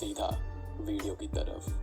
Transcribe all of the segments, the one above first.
सीधा वीडियो की तरफ।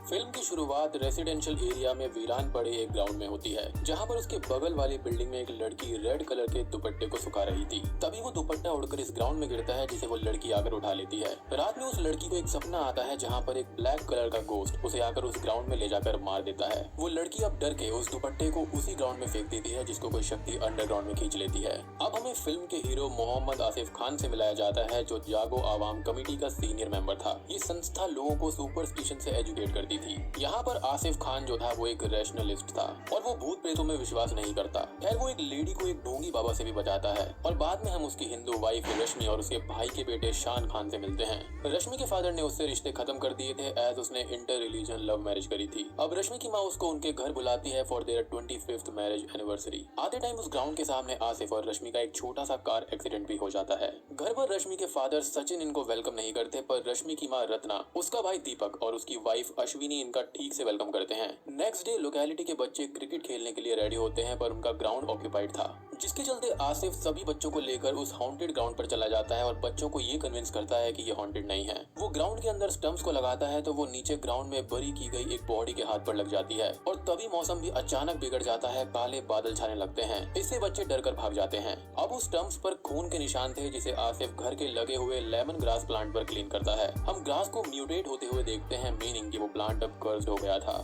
फिल्म की शुरुआत रेसिडेंशियल एरिया में वीरान पड़े एक ग्राउंड में होती है, जहां पर उसके बगल वाली बिल्डिंग में एक लड़की रेड कलर के दुपट्टे को सुखा रही थी। तभी वो दुपट्टा उड़कर इस ग्राउंड में गिरता है, जिसे वो लड़की आकर उठा लेती है। रात में उस लड़की को एक सपना आता है, जहां पर एक ब्लैक कलर का गोश्त उसे आकर उस ग्राउंड में ले जाकर मार देता है। वो लड़की अब डर के उस दुपट्टे को उसी ग्राउंड में फेंक देती है, जिसको कोई शक्ति अंडरग्राउंड में खींच लेती है। अब हमें फिल्म के हीरो मोहम्मद आसिफ खान से मिलाया जाता है, जो जागो आवाम कमेटी का सीनियर मेंबर था। ये संस्था लोगों को सुपरस्टिशन से एजुकेट करती थी। यहाँ पर आसिफ खान जो था वो एक रैशनलिस्ट था और वो भूत प्रेतों में विश्वास नहीं करता। खैर वो एक लेडी को एक ढोंगी बाबा से भी बचाता है और बाद में हम उसकी हिंदू वाइफ रश्मि और उसके भाई के बेटे शान खान से मिलते हैं। रश्मि के फादर ने उससे रिश्ते खत्म कर दिए थे, एज उसने इंटर रिलीजन लव मैरिज करी थी। अब रश्मि की माँ उसको उनके घर बुलाती है for their 25th marriage anniversary. आधे टाइम उस ग्राउंड के सामने आसिफ और रश्मि का एक छोटा सा कार एक्सीडेंट भी हो जाता है। घर पर रश्मि के फादर सचिन इनको वेलकम नहीं करते, पर रश्मि की माँ रत्ना, उसका भाई दीपक और उसकी वाइफ अश्विनी इनका ठीक से वेलकम करते हैं। नेक्स्ट डे लोकेलिटी के बच्चे क्रिकेट खेलने के लिए रेडी होते हैं, पर उनका ग्राउंड ऑक्यूपाइड था, जिसके चलते आसिफ सभी बच्चों को लेकर उस हॉन्टेड ग्राउंड पर चला जाता है और बच्चों को ये कन्विंस करता है कि ये हॉन्टेड नहीं है। वो ग्राउंड के अंदर स्टंप्स को लगाता है तो वो नीचे ग्राउंड में बरी की गई एक बॉडी के हाथ पर लग जाती है और तभी मौसम भी अचानक बिगड़ जाता है, काले बादल छाने लगते हैं। इससे बच्चे डर कर भाग जाते हैं। अब उस स्टंप्स पर खून के निशान थे, जिसे आसिफ घर के लगे हुए लेमन ग्रास प्लांट पर क्लीन करता है। हम ग्रास को म्यूटेट होते हुए देखते हैं, मीनिंग कि वो प्लांट अब कर्स्ड हो गया था।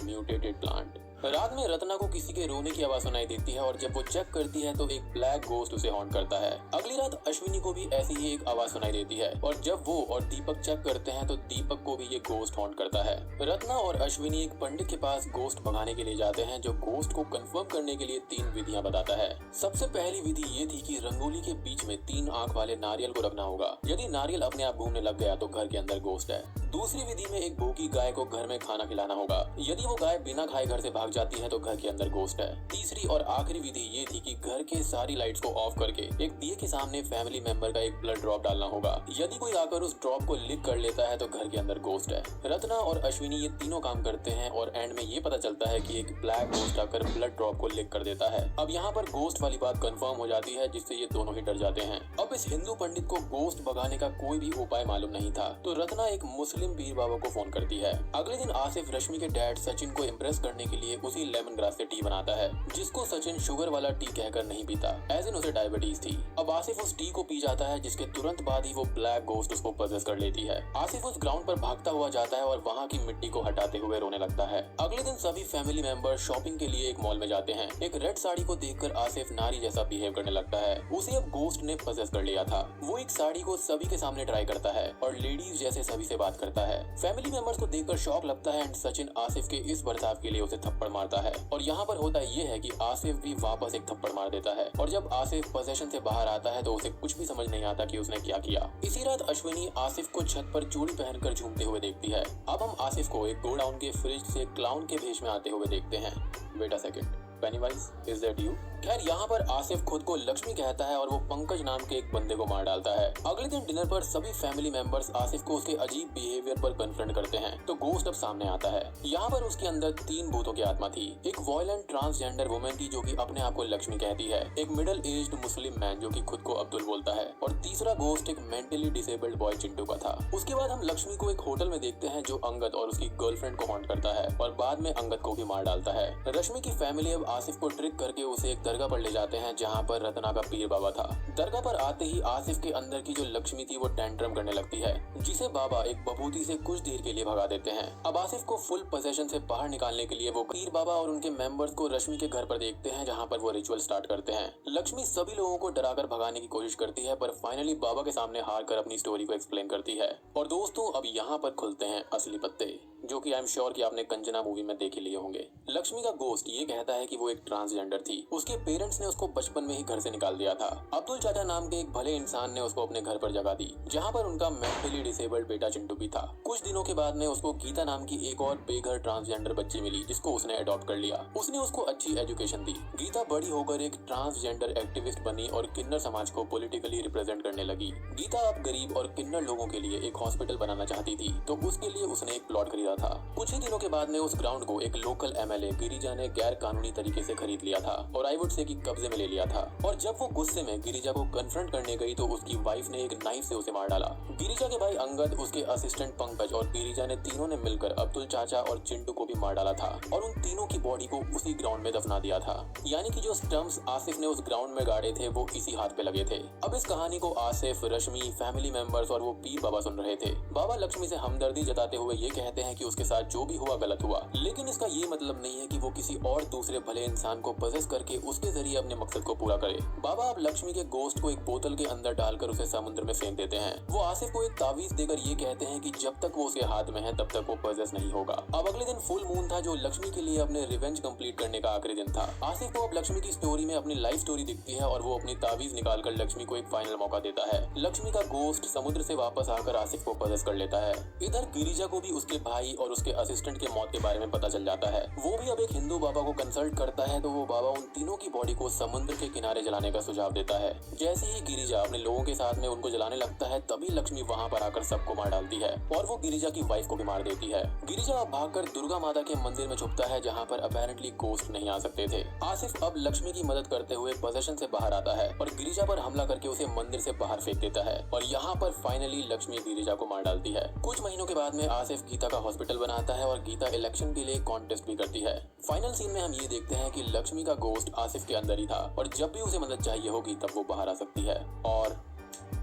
Mutated plant. रात में रत्ना को किसी के रोने की आवाज सुनाई देती है और जब वो चेक करती है तो एक ब्लैक गोस्ट उसे हॉन्ट करता है। अगली रात अश्विनी को भी ऐसी ही एक आवाज सुनाई देती है और जब वो और दीपक चेक करते हैं तो दीपक को भी ये गोस्ट हॉन्ट करता है। रत्ना और अश्विनी एक पंडित के पास गोस्ट भगाने के लिए जाते हैं, जो गोस्ट को कंफर्म करने के लिए 3 विधियां बताता है। सबसे पहली विधि ये थी कि रंगोली के बीच में 3 आंख वाले नारियल को रखना होगा। यदि नारियल अपने आप घूमने लग गया तो घर के अंदर गोस्ट है। दूसरी विधि में एक भूखी गाय को घर में खाना खिलाना होगा। यदि वो गाय बिना खाए घर से भाग जाती है तो घर के अंदर गोस्ट है। तीसरी और आखिरी विधि ये थी कि घर के सारी लाइट्स को ऑफ करके एक दिए के सामने फैमिली मेंबर का एक ब्लड ड्रॉप डालना होगा। यदि कोई आकर उस ड्रॉप को लिक कर लेता है तो घर के अंदर गोस्ट है। रत्ना और अश्विनी ये तीनों काम करते हैं और एंड में ये पता चलता है कि एक ब्लैक गोस्ट आकर ब्लड ड्रॉप को लिक कर देता है। अब यहाँ पर गोस्ट वाली बात कंफर्म हो जाती है, जिससे ये दोनों ही डर जाते हैं। अब इस हिंदू पंडित को गोस्ट भगाने का कोई भी उपाय मालूम नहीं था, तो रत्ना एक मुस्लिम पीर बाबा को फोन करती है। अगले दिन आसिफ रश्मि के डैड सचिन को इम्प्रेस करने के लिए उसी लेमन ग्रास से टी बनाता है, जिसको सचिन शुगर वाला टी कहकर नहीं पीता, एज इन उसे डायबिटीज थी। अब आसिफ उस टी को पी जाता है, जिसके तुरंत बाद ही वो ब्लैक गोस्ट उसको पजेस कर लेती है। आसिफ उस ग्राउंड पर भागता हुआ जाता है और वहाँ की मिट्टी को हटाते हुए रोने लगता है। अगले दिन सभी फैमिली मेंबर शॉपिंग के लिए एक मॉल में जाते हैं। एक रेड साड़ी को देखकर आसिफ नारी जैसा बिहेव करने लगता है। उसे अब गोस्ट ने पजेस कर लिया था। वो एक साड़ी को सभी के सामने ट्राई करता है और लेडीज जैसे सभी से बात करता है। फैमिली मेंबर्स को देखकर शॉक लगता है एंड सचिन आसिफ के इस बर्ताव के लिए उसे थप्पड़ मारता है। और यहाँ पर होता ये है कि आसिफ भी वापस एक थप्पड़ मार देता है और जब आसिफ पोजेशन से बाहर आता है तो उसे कुछ भी समझ नहीं आता कि उसने क्या किया। इसी रात अश्विनी आसिफ को छत पर चूड़ी पहनकर झूमते हुए देखती है। अब हम आसिफ को एक गोडाउन के फ्रिज से क्लाउन के भेष में आते हुए देखते हैं। Wait a second, Pennywise, is that you? खैर यहाँ पर आसिफ खुद को लक्ष्मी कहता है और वो पंकज नाम के एक बंदे को मार डालता है। अगले दिन डिनर पर सभी फैमिली मेंबर्स आसिफ को उसके अजीब बिहेवियर पर कन्फ्रंट करते हैं, तो गोस्ट अब सामने आता है। यहाँ पर उसके अंदर 3 भूतों की आत्मा थी। एक वॉयलेंट ट्रांसजेंडर वुमेन थी जो कि अपने आप को लक्ष्मी कहती है, एक मिडिल एज्ड मुस्लिम मैन जो कि खुद को अब्दुल बोलता है और तीसरा गोस्ट एक मेंटली डिसेबल्ड बॉय चिंटू का था। उसके बाद हम लक्ष्मी को एक होटल में देखते हैं, जो अंगद और उसकी गर्लफ्रेंड को हॉन्ट करता है और बाद में अंगद को भी मार डालता है। रश्मि की फैमिली अब आसिफ को ट्रिक करके उसे एक दरगाह पर ले जाते हैं, जहाँ पर रत्ना का पीर बाबा था। दरगाह पर आते ही आसिफ के अंदर की जो लक्ष्मी थी वो टेंट्रम करने लगती है, जिसे बाबा एक बबूती से कुछ देर के लिए भगा देते हैं। अब आसिफ को फुल पोजेशन से बाहर निकालने के लिए वो पीर बाबा और उनके मेंबर्स को रश्मि के घर पर देखते हैं, जहाँ पर वो रिचुअल स्टार्ट करते हैं। लक्ष्मी सभी लोगों को डराकर भगाने की कोशिश करती है, पर फाइनली बाबा के सामने हार कर अपनी स्टोरी को एक्सप्लेन करती है। और दोस्तों अब यहाँ पर खुलते हैं असली पत्ते, जो कि आई एम श्योर कि आपने कंचना मूवी में देख लिए होंगे। लक्ष्मी का गोस्ट ये कहता है कि वो एक ट्रांसजेंडर थी। उसके पेरेंट्स ने उसको बचपन में ही घर से निकाल दिया था। अब्दुल चाचा नाम के एक भले इंसान ने उसको अपने घर पर जगह दी, जहाँ पर उनका मेंटली डिसेबल्ड बेटा चिंटू भी था। कुछ दिनों के बाद में उसको गीता नाम की एक और बेघर ट्रांसजेंडर बच्ची मिली, जिसको उसने अडॉप्ट कर लिया। उसने उसको अच्छी एजुकेशन दी। गीता बड़ी होकर एक ट्रांसजेंडर एक्टिविस्ट बनी और किन्नर समाज को पॉलिटिकली रिप्रेजेंट करने लगी। गीता अब गरीब और किन्नर लोगों के लिए एक हॉस्पिटल बनाना चाहती थी, तो उसके लिए उसने एक प्लॉट खरीदा गया था। कुछ ही दिनों के बाद में उस ग्राउंड को एक लोकल एमएलए गिरिजा ने गैर कानूनी तरीके से खरीद लिया था और आई वुड से कि कब्जे में ले लिया था। और जब वो गुस्से में गिरिजा को कन्फ्रंट करने गई तो उसकी वाइफ ने एक नाइफ से उसे मार डाला। गिरिजा के भाई अंगद, उसके असिस्टेंट पंकज और गिरिजा ने तीनों ने मिलकर अब्दुल चाचा और चिंटू को भी मार डाला था और उन तीनों की बॉडी को उसी ग्राउंड में दफना दिया था। यानी कि जो स्टंप्स आसिफ ने उस ग्राउंड में गाड़े थे वो इसी हाथ पे लगे थे। अब इस कहानी को आसिफ, रश्मि, फैमिली मेंबर्स और वो पीर बाबा सुन रहे थे। बाबा लक्ष्मी से हमदर्दी जताते हुए ये कहते हैं कि उसके साथ जो भी हुआ गलत हुआ, लेकिन इसका ये मतलब नहीं है कि वो किसी और दूसरे भले इंसान को पजेस करके उसके जरिए अपने मकसद को पूरा करे। बाबा अब लक्ष्मी के गोश्त को एक बोतल के अंदर डालकर उसे समुद्र में फेंक देते हैं। वो आसिफ को एक तावीज देकर ये कहते हैं कि जब तक वो उसके हाथ में है तब तक वो पजेस नहीं होगा। अब अगले दिन फुल मून था जो लक्ष्मी के लिए अपने रिवेंज कंप्लीट करने का आखिरी दिन था। आसिफ को अब लक्ष्मी की स्टोरी में अपनी लाइफ स्टोरी दिखती है और वो अपनी तावीज निकालकर लक्ष्मी को एक फाइनल मौका देता है। लक्ष्मी का गोश्त समुद्र से वापस आकर आसिफ को पजेस कर लेता है। इधर गिरिजा को भी उसके भाई और उसके असिस्टेंट के मौत के बारे में पता चल जाता है। वो भी अब एक हिंदू बाबा को कंसल्ट करता है तो वो बाबा उन तीनों की बॉडी को समुद्र के किनारे जलाने का सुझाव देता है। जैसे ही गिरिजा अपने लोगों के साथ में उनको जलाने लगता है तभी लक्ष्मी वहाँ पर आकर सबको मार डालती है और वो गिरिजा की वाइफ को भी मार देती है। गिरिजा अब भागकर दुर्गा माता के मंदिर में छुपता है जहाँ पर अपेरेंटली गोस्ट नहीं आ सकते थे। आसिफ अब लक्ष्मी की मदद करते हुए पोजेशन से बाहर आता है और गिरिजा पर हमला करके उसे मंदिर से बाहर फेंक देता है और यहाँ पर फाइनली लक्ष्मी गिरिजा को मार डालती है। कुछ महीनों के बाद में आसिफ गीता का हॉस्पिटल बनाता है और गीता इलेक्शन के लिए कॉन्टेस्ट भी करती है। फाइनल सीन में हम ये देखते हैं कि लक्ष्मी का गोश्त आसिफ के अंदर ही था और जब भी उसे मदद चाहिए होगी तब वो बाहर आ सकती है और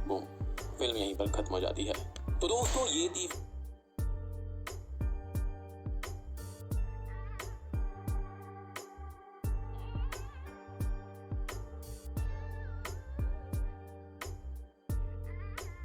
बूम, फिल्म यहीं पर खत्म हो जाती है। तो दोस्तों ये थी